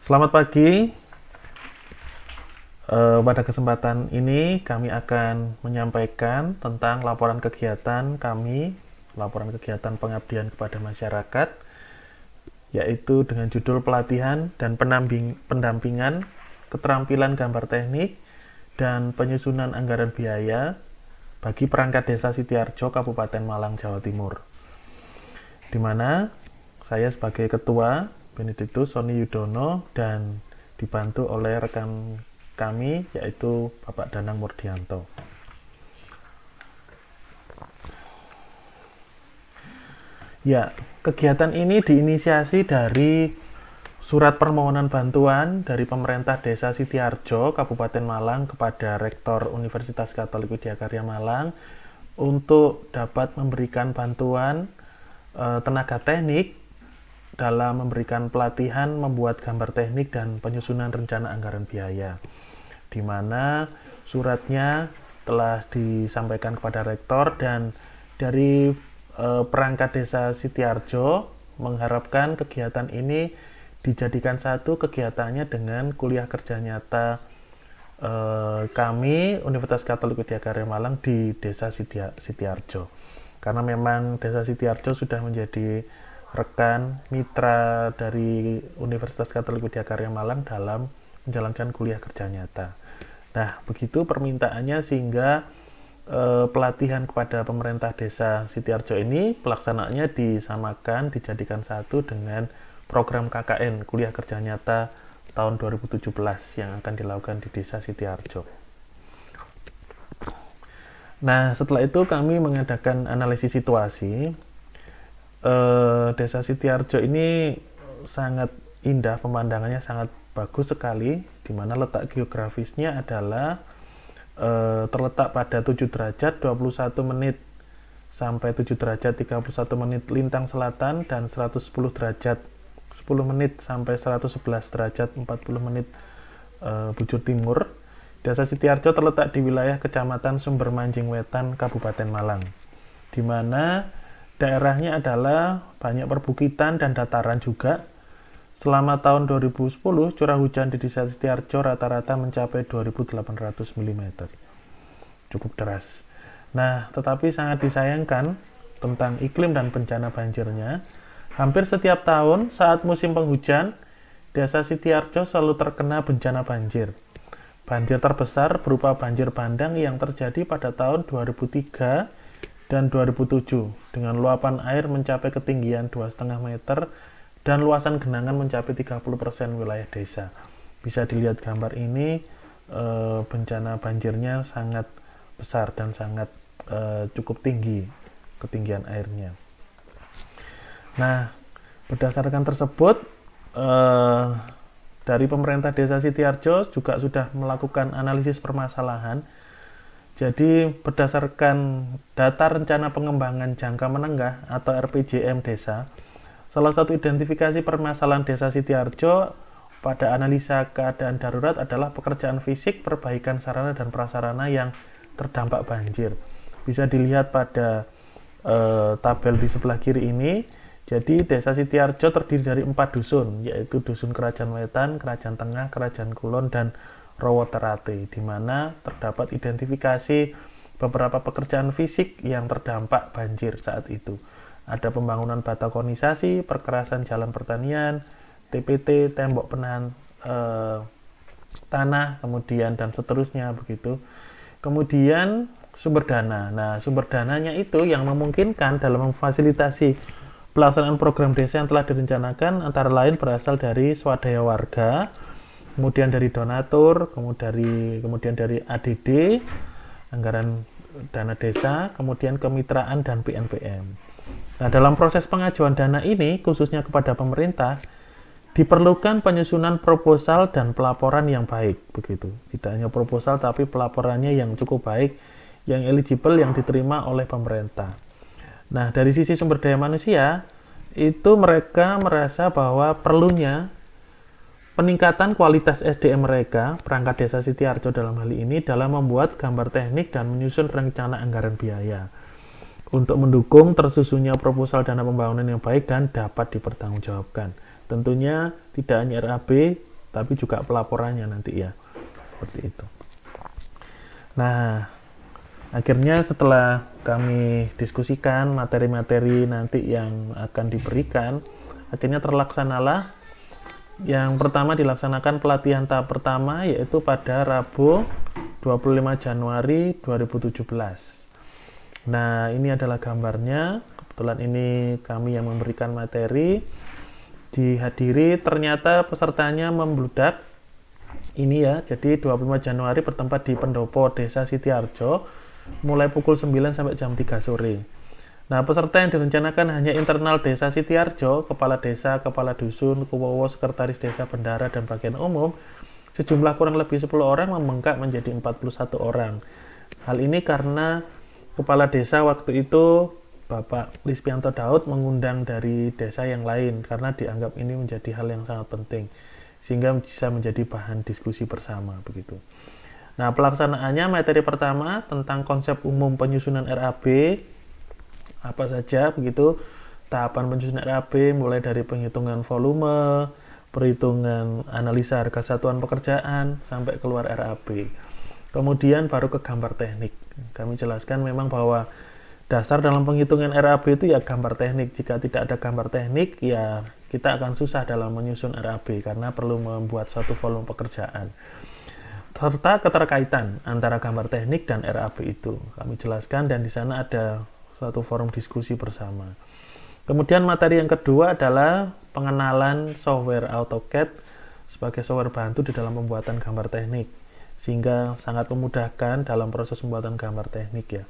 Selamat pagi. Pada kesempatan ini kami akan menyampaikan tentang laporan kegiatan kami, laporan kegiatan pengabdian kepada masyarakat, yaitu dengan judul pelatihan dan pendampingan keterampilan gambar teknik dan penyusunan anggaran biaya bagi perangkat desa Sitiarjo, Kabupaten Malang, Jawa Timur. Di mana saya sebagai ketua Benediktus Sony Yudono dan dibantu oleh rekan kami yaitu Bapak Danang Murdianto. Ya, kegiatan ini diinisiasi dari surat permohonan bantuan dari pemerintah Desa Sitiarjo, Kabupaten Malang kepada Rektor Universitas Katolik Widyakarya Malang untuk dapat memberikan bantuan tenaga teknik dalam memberikan pelatihan membuat gambar teknik dan penyusunan rencana anggaran biaya, di mana suratnya telah disampaikan kepada rektor dan dari perangkat desa Sitiarjo mengharapkan kegiatan ini dijadikan satu kegiatannya dengan kuliah kerja nyata kami Universitas Katolik Widyakarya Malang di desa Sitiarjo, karena memang desa Sitiarjo sudah menjadi rekan mitra dari Universitas Katolik Widyakarya Malang dalam menjalankan kuliah kerja nyata. Nah, begitu permintaannya sehingga pelatihan kepada pemerintah desa Sitiarjo ini pelaksanaannya disamakan, dijadikan satu dengan program KKN kuliah kerja nyata tahun 2017 yang akan dilakukan di desa Sitiarjo. Nah, setelah itu kami mengadakan analisis situasi. Desa Sitiarjo ini sangat indah, pemandangannya sangat bagus sekali, di mana letak geografisnya adalah terletak pada 7 derajat 21 menit sampai 7 derajat 31 menit lintang selatan dan 110 derajat 10 menit sampai 111 derajat 40 menit bujur timur. Desa Sitiarjo terletak di wilayah Kecamatan Sumbermanjing Wetan, Kabupaten Malang, di mana daerahnya adalah banyak perbukitan dan dataran juga. Selama tahun 2010, curah hujan di desa Sitiarjo rata-rata mencapai 2.800 mm. Cukup deras. Nah, tetapi sangat disayangkan tentang iklim dan bencana banjirnya. Hampir setiap tahun saat musim penghujan, desa Sitiarjo selalu terkena bencana banjir. Banjir terbesar berupa banjir bandang yang terjadi pada tahun 2003 dan 2007 dengan luapan air mencapai ketinggian 2,5 meter dan luasan genangan mencapai 30% wilayah desa. Bisa dilihat gambar ini, bencana banjirnya sangat besar dan sangat cukup tinggi ketinggian airnya. Nah, berdasarkan tersebut dari pemerintah desa Sitiarjo juga sudah melakukan analisis permasalahan. Jadi berdasarkan data rencana pengembangan jangka menengah atau RPJM desa, salah satu identifikasi permasalahan desa Sitiarjo pada analisa keadaan darurat adalah pekerjaan fisik, perbaikan sarana dan prasarana yang terdampak banjir. Bisa dilihat pada tabel di sebelah kiri ini. Jadi desa Sitiarjo terdiri dari 4 dusun, yaitu Dusun Kerajaan Wetan, Kerajaan Tengah, Kerajaan Kulon, dan Rowoterate, di mana terdapat identifikasi beberapa pekerjaan fisik yang terdampak banjir saat itu. Ada pembangunan batakonisasi, perkerasan jalan pertanian, TPT, tembok penahan tanah, kemudian dan seterusnya begitu. Kemudian sumber dana. Nah, sumber dananya itu yang memungkinkan dalam memfasilitasi pelaksanaan program desa yang telah direncanakan antara lain berasal dari swadaya warga, kemudian dari donatur, kemudian dari ADD, anggaran dana desa, kemudian kemitraan dan PNPM. Nah, dalam proses pengajuan dana ini, khususnya kepada pemerintah, diperlukan penyusunan proposal dan pelaporan yang baik, begitu. Tidak hanya proposal, tapi pelaporannya yang cukup baik, yang eligible, yang diterima oleh pemerintah. Nah, dari sisi sumber daya manusia, itu mereka merasa bahwa perlunya peningkatan kualitas SDM mereka, perangkat desa Sitiarjo dalam hal ini, dalam membuat gambar teknik dan menyusun rencana anggaran biaya untuk mendukung tersusunnya proposal dana pembangunan yang baik dan dapat dipertanggungjawabkan. Tentunya tidak hanya RAB, tapi juga pelaporannya nanti ya, seperti itu. Nah, akhirnya setelah kami diskusikan materi-materi nanti yang akan diberikan, akhirnya terlaksanalah. Yang pertama dilaksanakan pelatihan tahap pertama, yaitu pada Rabu 25 Januari 2017. Nah, ini adalah gambarnya. Kebetulan ini kami yang memberikan materi. Dihadiri, ternyata pesertanya membludak. Ini ya, jadi 25 Januari bertempat di Pendopo Desa Sitiarjo, mulai pukul 9 sampai jam 3 sore. Nah, peserta yang direncanakan hanya internal Desa Sitiarjo, kepala desa, kepala dusun, kuwowo, sekretaris desa, bendara, dan bagian umum. Sejumlah kurang lebih 10 orang membengkak menjadi 41 orang. Hal ini karena kepala desa waktu itu Bapak Lispianto Daud mengundang dari desa yang lain karena dianggap ini menjadi hal yang sangat penting, sehingga bisa menjadi bahan diskusi bersama begitu. Nah, pelaksanaannya materi pertama tentang konsep umum penyusunan RAB, apa saja begitu, tahapan penyusunan RAB mulai dari penghitungan volume, perhitungan analisa harga satuan pekerjaan, sampai keluar RAB. Kemudian baru ke gambar teknik. Kami jelaskan memang bahwa dasar dalam penghitungan RAB itu ya gambar teknik. Jika tidak ada gambar teknik, ya kita akan susah dalam menyusun RAB karena perlu membuat suatu volume pekerjaan. Serta keterkaitan antara gambar teknik dan RAB itu kami jelaskan, dan di sana ada suatu forum diskusi bersama. Kemudian materi yang kedua adalah pengenalan software AutoCAD sebagai software bantu di dalam pembuatan gambar teknik, sehingga sangat memudahkan dalam proses pembuatan gambar teknik ya.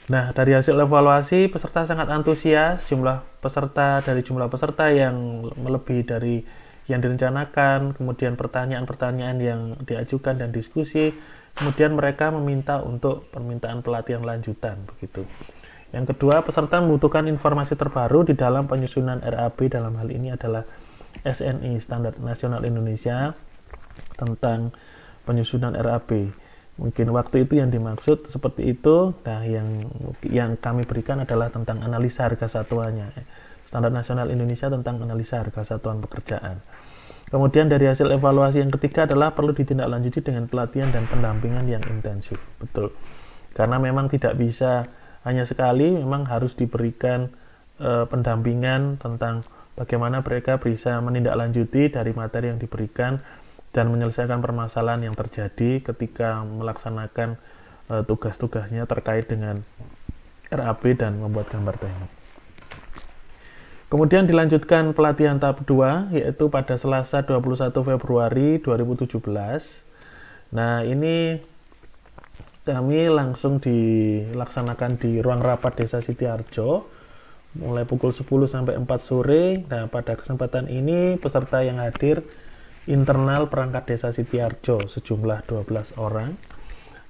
Nah, dari hasil evaluasi, peserta sangat antusias. Jumlah peserta yang melebihi dari yang direncanakan, kemudian pertanyaan-pertanyaan yang diajukan dan diskusi, kemudian mereka meminta untuk permintaan pelatihan lanjutan begitu. Yang kedua, peserta membutuhkan informasi terbaru di dalam penyusunan RAB, dalam hal ini adalah SNI, Standar Nasional Indonesia, tentang penyusunan RAB. Mungkin waktu itu yang dimaksud seperti itu. Nah, yang kami berikan adalah tentang analisa harga satuannya. Standar Nasional Indonesia tentang analisa harga satuan pekerjaan. Kemudian dari hasil evaluasi yang ketiga adalah perlu ditindaklanjuti dengan pelatihan dan pendampingan yang intensif. Betul. Karena memang tidak bisa hanya sekali, memang harus diberikan pendampingan tentang bagaimana mereka bisa menindaklanjuti dari materi yang diberikan dan menyelesaikan permasalahan yang terjadi ketika melaksanakan tugas-tugasnya terkait dengan RAB dan membuat gambar teknik. Kemudian dilanjutkan pelatihan tahap 2, yaitu pada Selasa 21 Februari 2017. Nah, ini kami langsung dilaksanakan di ruang rapat Desa Sitiarjo mulai pukul 10 sampai 4 sore. Nah, pada kesempatan ini peserta yang hadir internal perangkat Desa Sitiarjo sejumlah 12 orang.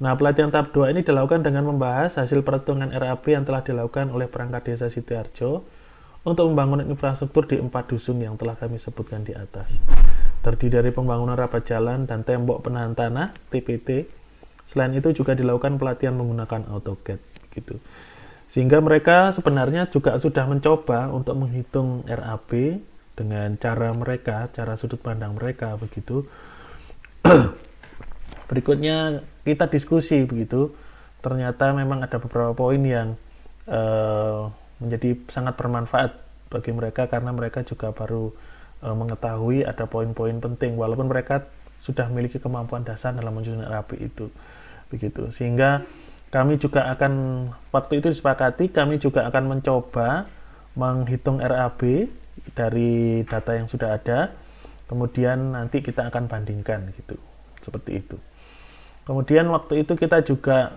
Nah, pelatihan tahap 2 ini dilakukan dengan membahas hasil perhitungan RAB yang telah dilakukan oleh perangkat Desa Sitiarjo untuk pembangunan infrastruktur di 4 dusun yang telah kami sebutkan di atas. Terdiri dari pembangunan rapat jalan dan tembok penahan tanah (TPT). Selain itu juga dilakukan pelatihan menggunakan AutoCAD gitu. Sehingga mereka sebenarnya juga sudah mencoba untuk menghitung RAB dengan cara mereka, cara sudut pandang mereka begitu. Berikutnya kita diskusi begitu. Ternyata memang ada beberapa poin yang menjadi sangat bermanfaat bagi mereka karena mereka juga baru mengetahui ada poin-poin penting walaupun mereka sudah memiliki kemampuan dasar dalam menyusun RAB itu begitu. Sehingga kami juga akan, waktu itu disepakati, kami juga akan mencoba menghitung RAB dari data yang sudah ada, kemudian nanti kita akan bandingkan gitu, seperti itu. Kemudian waktu itu kita juga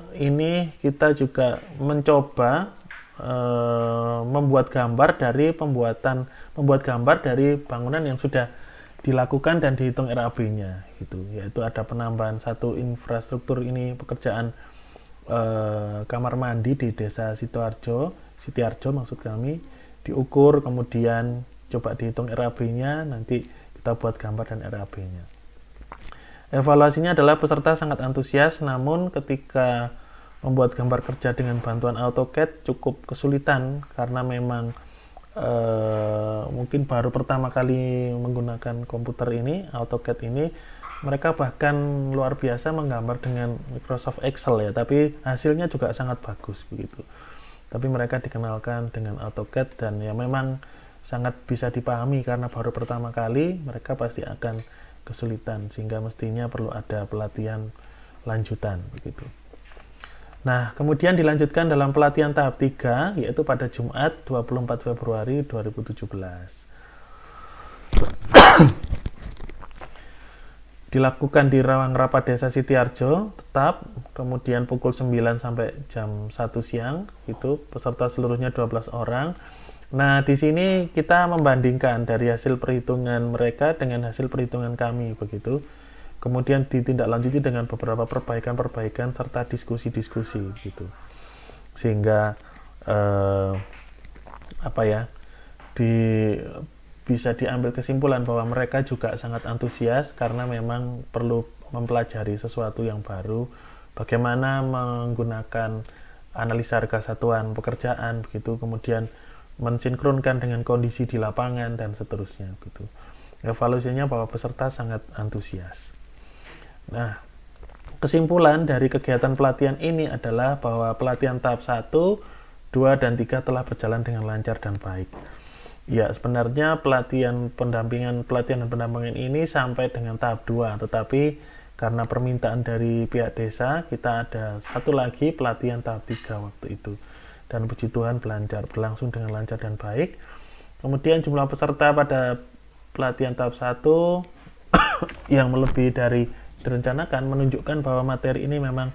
mencoba membuat gambar dari bangunan yang sudah dilakukan dan dihitung RAB-nya gitu, yaitu ada penambahan satu infrastruktur ini pekerjaan kamar mandi di Desa Sitiarjo maksud kami, diukur kemudian coba dihitung RAB-nya, nanti kita buat gambar dan RAB-nya. Evaluasinya adalah peserta sangat antusias, namun ketika membuat gambar kerja dengan bantuan AutoCAD cukup kesulitan karena memang mungkin baru pertama kali menggunakan komputer ini, AutoCAD ini, mereka bahkan luar biasa menggambar dengan Microsoft Excel ya, tapi hasilnya juga sangat bagus begitu. Tapi mereka dikenalkan dengan AutoCAD dan ya memang sangat bisa dipahami karena baru pertama kali mereka pasti akan kesulitan, sehingga mestinya perlu ada pelatihan lanjutan begitu. Nah, kemudian dilanjutkan dalam pelatihan tahap 3 yaitu pada Jumat 24 Februari 2017. Dilakukan di ruang rapat Desa Sitiarjo tetap, kemudian pukul 9 sampai jam 1 siang, itu peserta seluruhnya 12 orang. Nah, di sini kita membandingkan dari hasil perhitungan mereka dengan hasil perhitungan kami begitu. Kemudian ditindaklanjuti dengan beberapa perbaikan-perbaikan serta diskusi-diskusi gitu. Sehingga bisa diambil kesimpulan bahwa mereka juga sangat antusias karena memang perlu mempelajari sesuatu yang baru, bagaimana menggunakan analisa harga satuan pekerjaan begitu, kemudian mensinkronkan dengan kondisi di lapangan dan seterusnya gitu. Evaluasinya bahwa peserta sangat antusias. Nah, kesimpulan dari kegiatan pelatihan ini adalah bahwa pelatihan tahap 1, 2, dan 3 telah berjalan dengan lancar dan baik. Ya, sebenarnya pelatihan dan pendampingan ini sampai dengan tahap 2, tetapi karena permintaan dari pihak desa, kita ada satu lagi pelatihan tahap 3 waktu itu. Dan puji Tuhan berlangsung dengan lancar dan baik. Kemudian jumlah peserta pada pelatihan tahap 1 yang melebihi dari direncanakan menunjukkan bahwa materi ini memang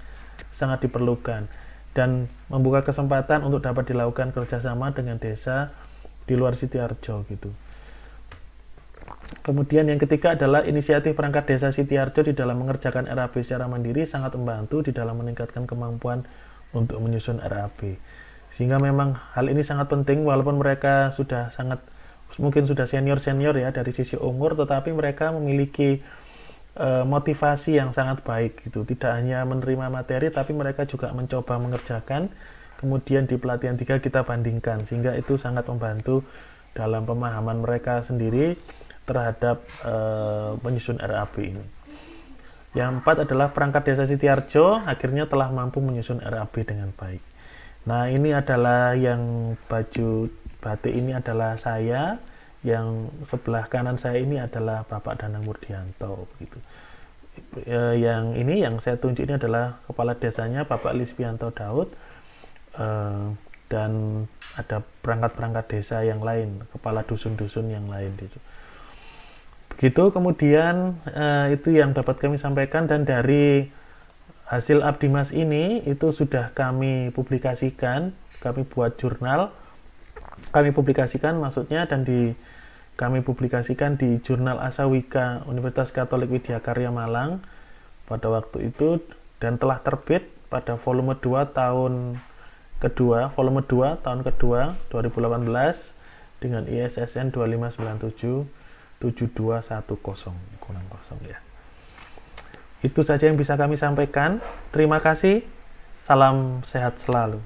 sangat diperlukan dan membuka kesempatan untuk dapat dilakukan kerjasama dengan desa di luar Sitiarjo gitu. Kemudian yang ketiga adalah inisiatif perangkat desa Sitiarjo di dalam mengerjakan RAB secara mandiri sangat membantu di dalam meningkatkan kemampuan untuk menyusun RAB. Sehingga memang hal ini sangat penting walaupun mereka mungkin sudah senior ya dari sisi umur, tetapi mereka memiliki motivasi yang sangat baik gitu. Tidak hanya menerima materi tapi mereka juga mencoba mengerjakan. Kemudian di pelatihan 3 kita bandingkan, sehingga itu sangat membantu dalam pemahaman mereka sendiri terhadap menyusun RAB ini. Yang 4 adalah perangkat desa Sitiarjo akhirnya telah mampu menyusun RAB dengan baik. Nah, ini adalah yang baju batik ini adalah saya, yang sebelah kanan saya ini adalah Bapak Danang Murdianto begitu. Yang saya tunjuk ini adalah kepala desanya Bapak Lisvianto Daud. Dan ada perangkat-perangkat desa yang lain, kepala dusun-dusun yang lain gitu. Begitu, kemudian itu yang dapat kami sampaikan, dan dari hasil Abdimas ini itu sudah kami publikasikan, kami buat jurnal, kami publikasikan maksudnya, dan kami publikasikan di Jurnal Asawika Universitas Katolik Widyakarya Malang pada waktu itu, dan telah terbit pada volume 2 tahun kedua 2018 dengan ISSN 25977210 ya. Itu saja yang bisa kami sampaikan. Terima kasih. Salam sehat selalu.